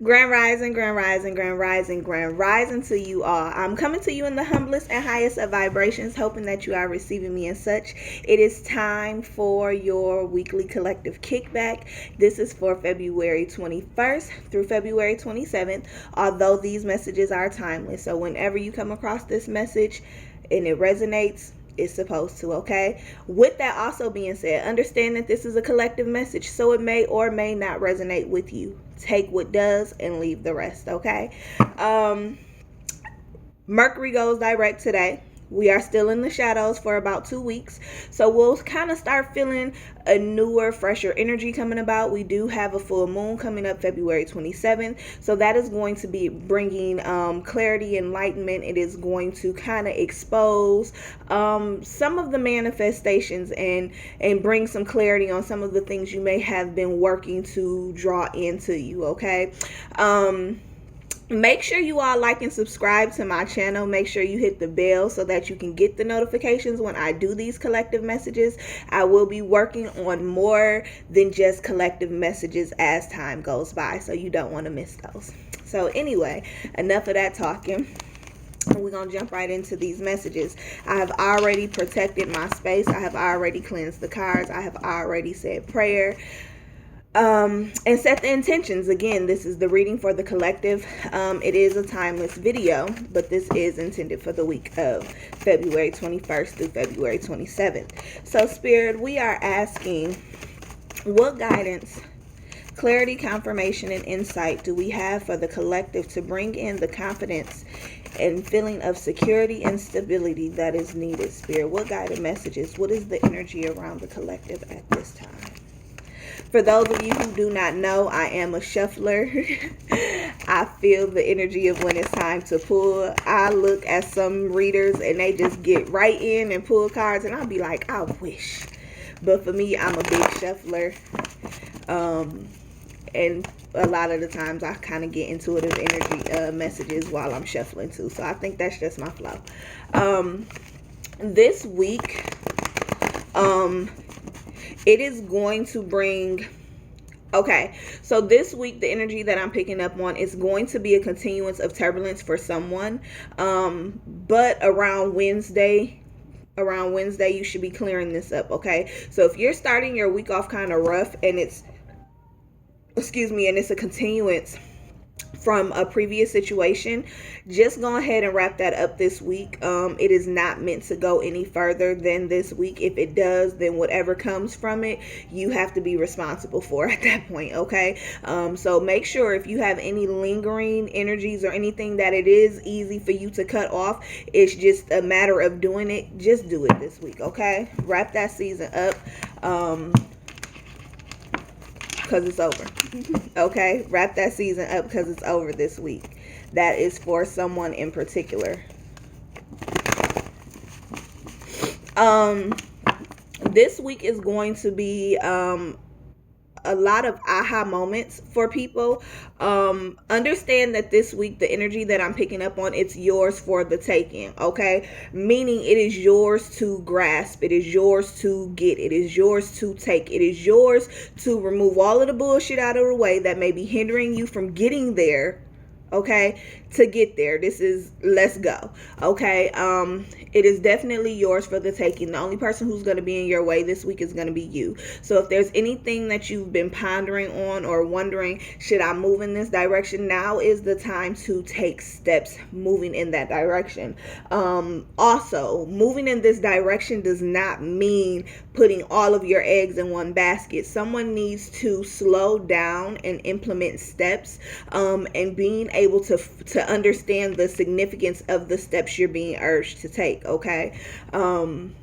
Grand rising, grand rising, grand rising, grand rising to you all. I'm coming to you in the humblest and highest of vibrations, hoping that you are receiving me as such. It is time for your weekly collective kickback. This is for February 21st through February 27th, although these messages are timeless. So whenever you come across this message and it resonates, it's supposed to, okay? With that also being said, understand that this is a collective message, so it may or may not resonate with you. Take what does and leave the rest, okay? Mercury goes direct today. We are still in the shadows for about 2 weeks, so we'll kind of start feeling a newer, fresher energy coming about. We do have a full moon coming up February 27th, so that is going to be bringing clarity, enlightenment. It is going to kind of expose some of the manifestations and bring some clarity on some of the things you may have been working to draw into you, okay? Make sure you all like and subscribe to my channel. Make sure you hit the bell so that you can get the notifications when I do these collective messages. I will be working on more than just collective messages as time goes by, so you don't want to miss those. So anyway, enough of that talking. We're going to jump right into these messages. I have already protected my space. I have already cleansed the cards. I have already said prayer. And set the intentions. Again, this is the reading for the collective. It is a timeless video, but this is intended for the week of February 21st through February 27th. So Spirit, we are asking, what guidance, clarity, confirmation, and insight do we have for the collective to bring in the confidence and feeling of security and stability that is needed, Spirit? What guided messages? What is the energy around the collective at this time? For those of you who do not know, I am a shuffler. I feel the energy of when it's time to pull. I look at some readers and they just get right in and pull cards, and I'll be like, I wish. But for me, I'm a big shuffler. And a lot of the times I kind of get intuitive energy messages while I'm shuffling too. So I think that's just my flow. This week, it is going to bring, okay, so this week the energy that I'm picking up on is going to be a continuance of turbulence for someone, but around Wednesday you should be clearing this up, okay? So if you're starting your week off kind of rough and it's a continuance from a previous situation, just go ahead and wrap that up this week. It is not meant to go any further than this week. If it does, then whatever comes from it, you have to be responsible for at that point, okay? So make sure if you have any lingering energies or anything that it is easy for you to cut off, it's just a matter of doing it. Just do it this week, okay? Wrap that season up. Because it's over. Okay, wrap that season up because it's over this week. That is for someone in particular. This week is going to be a lot of aha moments for people. Understand that this week the energy that I'm picking up on, it's yours for the taking, okay? Meaning it is yours to grasp, it is yours to get, it is yours to take, it is yours to remove all of the bullshit out of the way that may be hindering you from getting there, okay? To get there. This is, let's go, okay? It is definitely yours for the taking. The only person who's going to be in your way this week is going to be you. So if there's anything that you've been pondering on or wondering, should I move in this direction? Now is the time to take steps moving in that direction. Also, moving in this direction does not mean putting all of your eggs in one basket. Someone needs to slow down and implement steps, and being able to understand the significance of the steps you're being urged to take, okay? I'm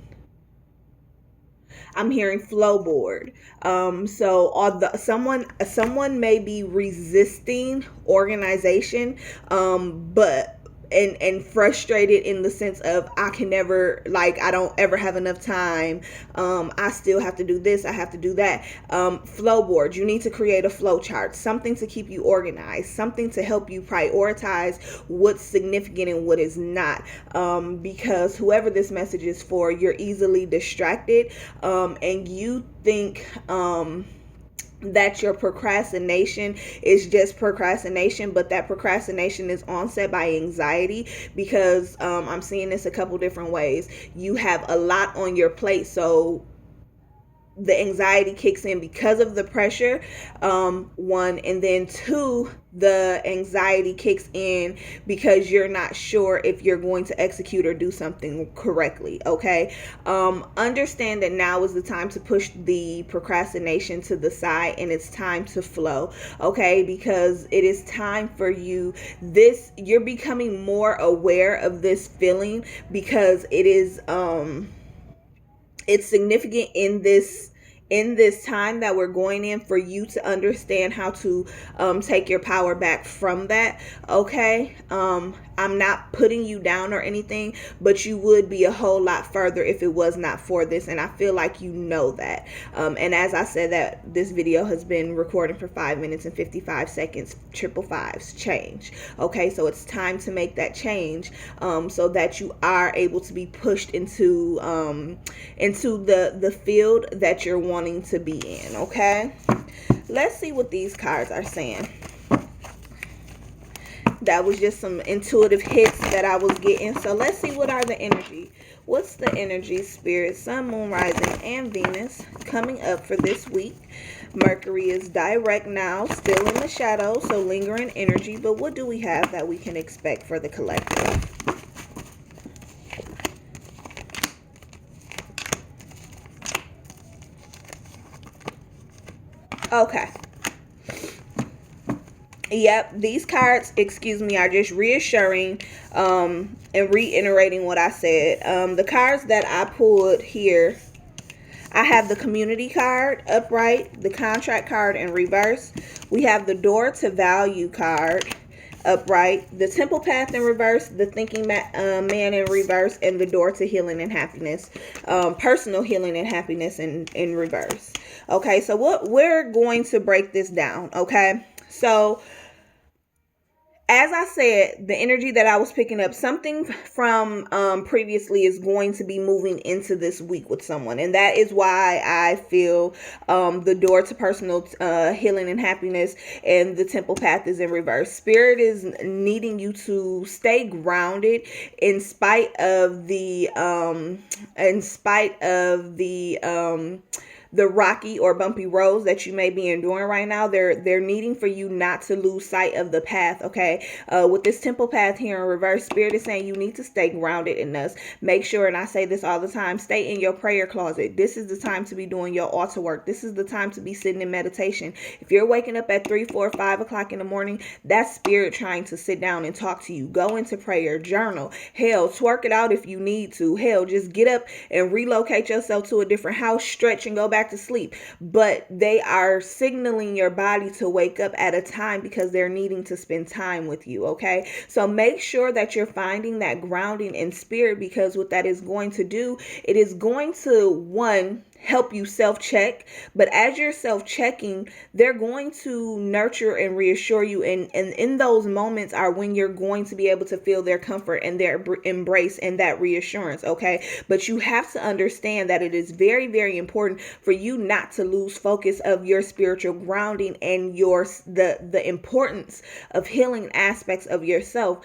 hearing flow board. So someone may be resisting organization, but and frustrated in the sense of, I can never, like, I don't ever have enough time. I still have to do this, I have to do that. Flow board, you need to create a flow chart, something to keep you organized, something to help you prioritize what's significant and what is not. Because whoever this message is for, you're easily distracted, and you think that your procrastination is just procrastination, but that procrastination is onset by anxiety, because I'm seeing this a couple different ways. You have a lot on your plate, so the anxiety kicks in because of the pressure, one, and then two, the anxiety kicks in because you're not sure if you're going to execute or do something correctly. Okay, understand that now is the time to push the procrastination to the side, and it's time to flow. Okay, because it is time for you, this, you're becoming more aware of this feeling, because it is it's significant in this time that we're going in, for you to understand how to take your power back from that. Okay, I'm not putting you down or anything, but you would be a whole lot further if it was not for this, and I feel like you know that. And as I said, that this video has been recording for 5 minutes and 55 seconds, triple fives change. Okay, so it's time to make that change, so that you are able to be pushed into the field that you're wanting to be in. Okay, let's see what these cards are saying. That was just some intuitive hits that I was getting. So let's see, what are the energy? What's the energy, Spirit, Sun, Moon, Rising, and Venus coming up for this week? Mercury is direct now, still in the shadow, so lingering energy. But what do we have that we can expect for the collective? Okay. Yep, these cards, excuse me, are just reassuring and reiterating what I said. The cards that I pulled here, I have the community card upright, the contract card in reverse. We have the door to value card upright, the temple path in reverse, the thinking man in reverse, and the door to healing and happiness, personal healing and happiness in reverse. Okay, so what we're going to break this down. Okay, so as I said, the energy that I was picking up, something from previously is going to be moving into this week with someone. And that is why I feel the door to personal healing and happiness and the temple path is in reverse. Spirit is needing you to stay grounded in spite of the the rocky or bumpy roads that you may be enduring right now. They're needing for you not to lose sight of the path. Okay, with this temple path here in reverse, Spirit is saying you need to stay grounded in us. Make sure, and I say this all the time, stay in your prayer closet. This is the time to be doing your altar work. This is the time to be sitting in meditation. If you're waking up at 3, 4, 5 o'clock in the morning, that's Spirit trying to sit down and talk to you. Go into prayer, journal, hell, twerk it out if you need to. Hell, just get up and relocate yourself to a different house, stretch, and go back to sleep. But they are signaling your body to wake up at a time because they're needing to spend time with you. Okay, so make sure that you're finding that grounding in Spirit, because what that is going to do, it is going to, one, help you self-check. But as you're self-checking, they're going to nurture and reassure you, and in those moments are when you're going to be able to feel their comfort and their embrace and that reassurance. Okay, but you have to understand that it is very, very important for you not to lose focus of your spiritual grounding and the importance of healing aspects of yourself.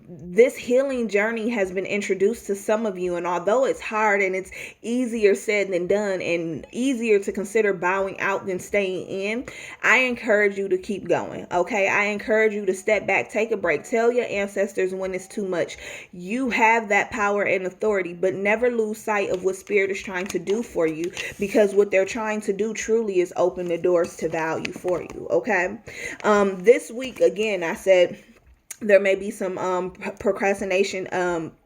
This healing journey has been introduced to some of you, and although it's hard and it's easier said than done and easier to consider bowing out than staying in, I encourage you to keep going. Okay, I encourage you to step back, take a break, tell your ancestors when it's too much. You have that power and authority, but never lose sight of what Spirit is trying to do for you, because what they're trying to do truly is open the doors to value for you. Okay, this week, again, I said there may be some procrastination.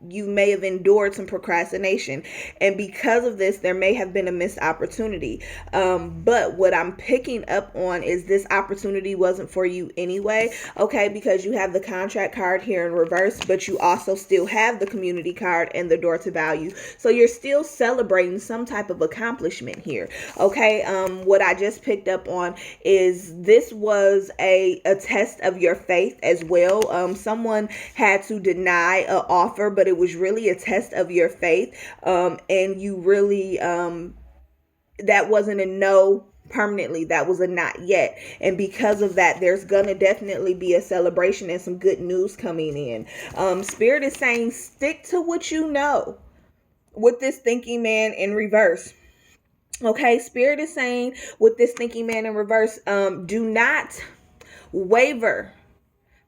You may have endured some procrastination, and because of this, there may have been a missed opportunity. But what I'm picking up on is this opportunity wasn't for you anyway. Okay, because you have the contract card here in reverse, but you also still have the community card and the door to value. So you're still celebrating some type of accomplishment here. Okay, what I just picked up on is this was a test of your faith as well. Someone had to deny an offer, but it was really a test of your faith. And you really, that wasn't a no permanently. That was a not yet. And because of that, there's gonna definitely be a celebration and some good news coming in. Spirit is saying stick to what you know with this thinking man in reverse. Okay, Spirit is saying with this thinking man in reverse, do not waver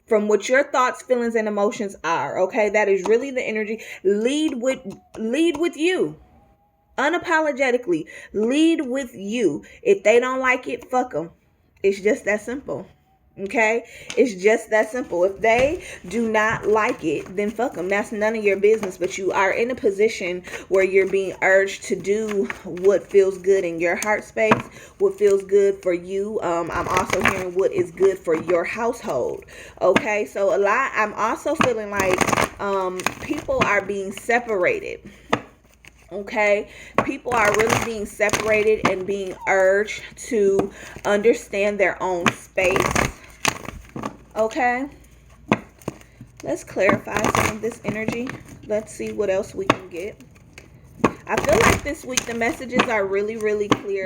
from what your thoughts, feelings, and emotions are. Okay, that is really the energy. Lead with you. Unapologetically, lead with you. If they don't like it, fuck them. It's just that simple. Okay, it's just that simple. If they do not like it, then fuck them. That's none of your business. But you are in a position where you're being urged to do what feels good in your heart space, what feels good for you. I'm also hearing what is good for your household. Okay, so I'm also feeling like people are being separated. Okay, people are really being separated and being urged to understand their own space. Okay, let's clarify some of this energy. Let's see what else we can get. I feel like this week the messages are really, really clear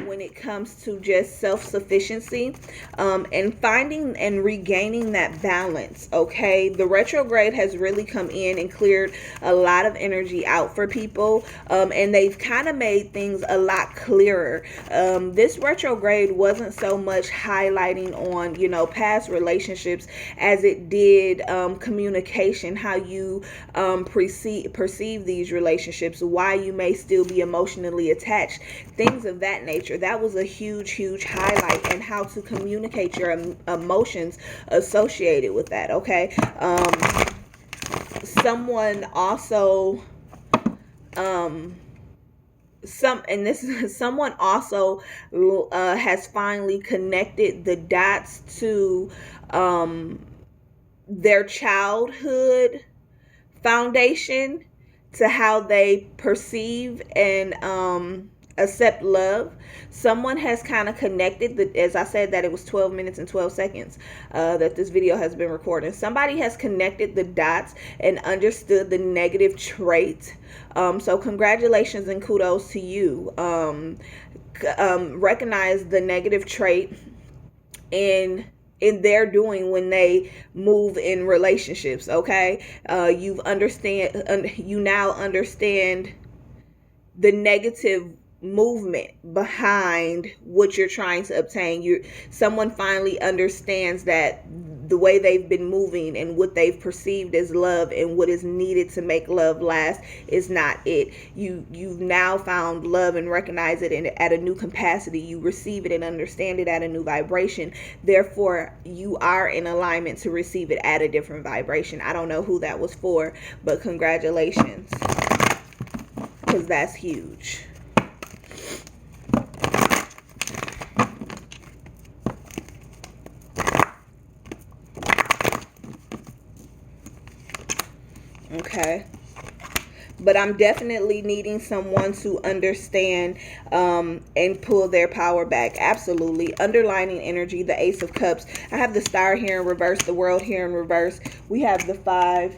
when it comes to just self-sufficiency and finding and regaining that balance. Okay, the retrograde has really come in and cleared a lot of energy out for people, and they've kind of made things a lot clearer. This retrograde wasn't so much highlighting on, you know, past relationships as it did communication, how you perceive these relationships, why you may still be emotionally attached, things of that nature. That was a huge highlight, and how to communicate your emotions associated with that. Okay, someone also someone also has finally connected the dots to their childhood foundation to how they perceive and accept love. Someone has kind of connected, as I said, that it was 12 minutes and 12 seconds that this video has been recorded. Somebody has connected the dots and understood the negative trait. So congratulations and kudos to you. Recognize the negative trait in their doing when they move in relationships. Okay, you now understand the negative movement behind what you're trying to obtain. Someone finally understands that the way they've been moving and what they've perceived as love and what is needed to make love last is not it. You've now found love and recognize it at a new capacity. You receive it and understand it at a new vibration. Therefore, you are in alignment to receive it at a different vibration. I don't know who that was for, but congratulations, because that's huge. Okay, but I'm definitely needing someone to understand and pull their power back. Absolutely. Underlining energy, the Ace of Cups. I have the Star here in reverse, the World here in reverse. We have the 5.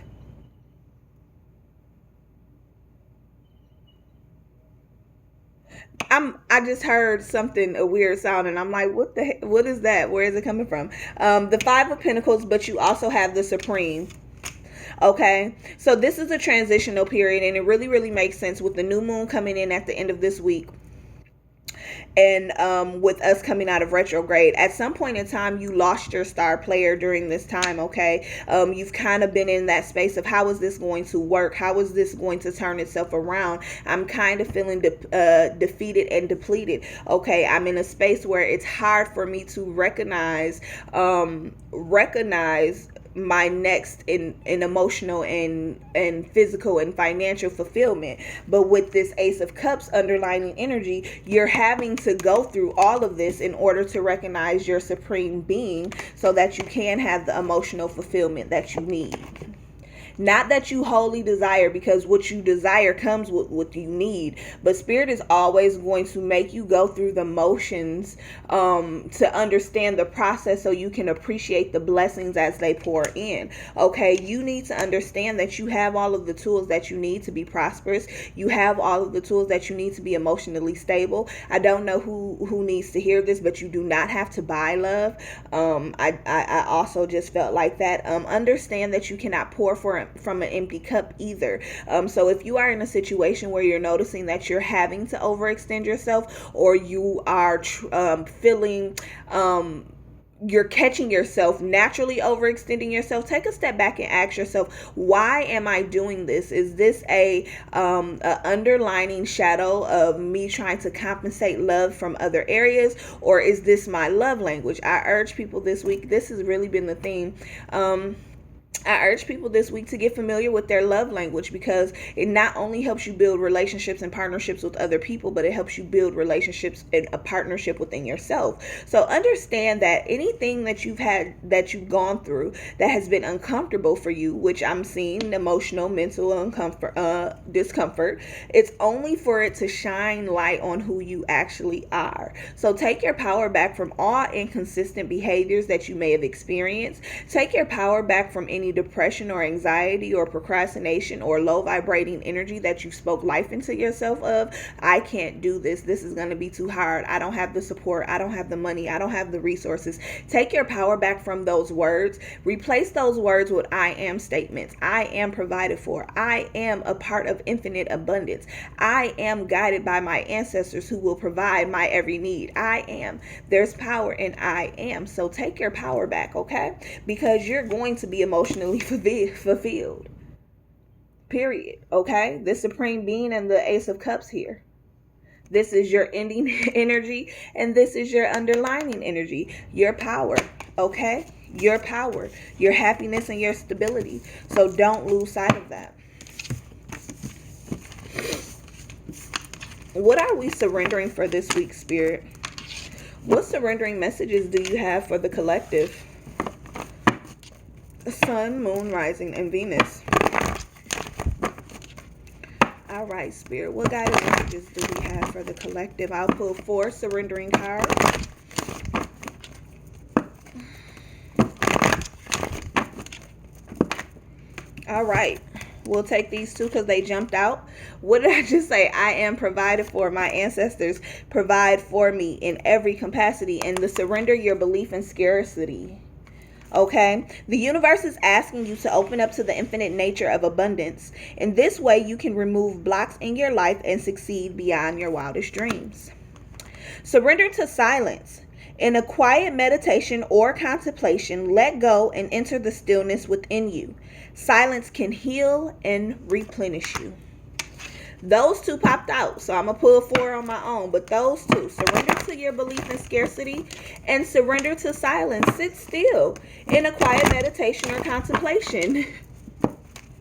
I just heard something, a weird sound, and I'm like, what is that? Where is it coming from? The 5 of Pentacles, but you also have the Supreme. Okay, so this is a transitional period, and it really makes sense with the new moon coming in at the end of this week, and with us coming out of retrograde. At some point in time, you lost your star player during this time. Okay, you've kind of been in that space of, how is this going to work? How is this going to turn itself around? I'm kind of feeling defeated and depleted. Okay, I'm in a space where it's hard for me to recognize my next in emotional and physical and financial fulfillment. But with this Ace of Cups underlining energy, you're having to go through all of this in order to recognize your supreme being, so that you can have the emotional fulfillment that you need. Not that you wholly desire, because what you desire comes with what you need. But Spirit is always going to make you go through the motions to understand the process so you can appreciate the blessings as they pour in. Okay, you need to understand that you have all of the tools that you need to be prosperous. You have all of the tools that you need to be emotionally stable. I don't know who needs to hear this, but you do not have to buy love. I also just felt like that. Understand that you cannot pour from an empty cup either. So if you are in a situation where you're noticing that you're having to overextend yourself, or you are feeling you're catching yourself naturally overextending yourself, take a step back and ask yourself, why am I doing this? Is this a underlining shadow of me trying to compensate love from other areas, or is this my love language? I urge people this week, this has really been the theme, I urge people this week to get familiar with their love language, because it not only helps you build relationships and partnerships with other people, but it helps you build relationships and a partnership within yourself. So understand that anything that you've gone through that has been uncomfortable for you, which I'm seeing emotional, mental discomfort, it's only for it to shine light on who you actually are. So take your power back from all inconsistent behaviors that you may have experienced. Take your power back from any depression or anxiety or procrastination or low vibrating energy that you spoke life into yourself of. I can't do this. This is going to be too hard. I don't have the support. I don't have the money. I don't have the resources. Take your power back from those words. Replace those words with I am statements. I am provided for. I am a part of infinite abundance. I am guided by my ancestors who will provide my every need. I am. There's power in I am. So take your power back, okay? Because you're going to be emotionally fulfilled. Period. Okay? The Supreme Being and the Ace of Cups here. This is your ending energy, and this is your underlining energy. Your power. Okay? Your power. Your happiness and your stability. So don't lose sight of that. What are we surrendering for this week, Spirit? What surrendering messages do you have for the collective? Sun, Moon, Rising, and Venus. All right, Spirit. What guided messages do we have for the collective? I'll pull 4 surrendering cards. All right. We'll take these 2 because they jumped out. What did I just say? I am provided for. My ancestors provide for me in every capacity. And the surrender your belief in scarcity. Okay, the universe is asking you to open up to the infinite nature of abundance. In this way, you can remove blocks in your life and succeed beyond your wildest dreams. Surrender to silence. In a quiet meditation or contemplation, let go and enter the stillness within you. Silence can heal and replenish you. Those 2 popped out, so I'm going to pull 4 on my own. But those 2, surrender to your belief in scarcity and surrender to silence. Sit still in a quiet meditation or contemplation.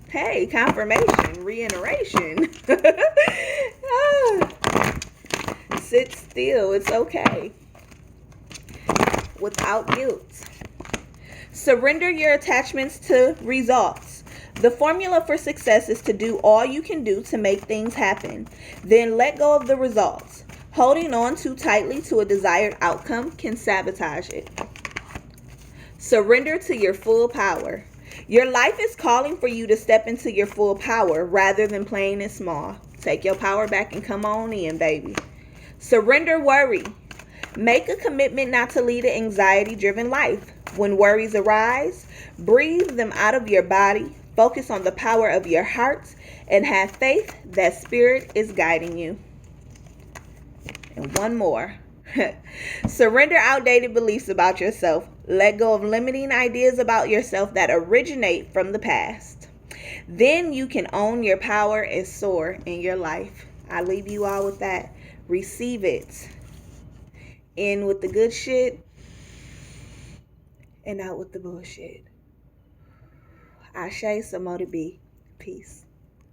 Hey, confirmation, reiteration. Sit still. It's okay. Without guilt. Surrender your attachments to results. The formula for success is to do all you can do to make things happen. Then let go of the results. Holding on too tightly to a desired outcome can sabotage it. Surrender to your full power. Your life is calling for you to step into your full power rather than playing it small. Take your power back and come on in, baby. Surrender worry. Make a commitment not to lead an anxiety-driven life. When worries arise, breathe them out of your body. Focus on the power of your heart and have faith that Spirit is guiding you. And one more. Surrender outdated beliefs about yourself. Let go of limiting ideas about yourself that originate from the past. Then you can own your power and soar in your life. I leave you all with that. Receive it. In with the good shit and out with the bullshit. Ashe, so mote it be. Peace.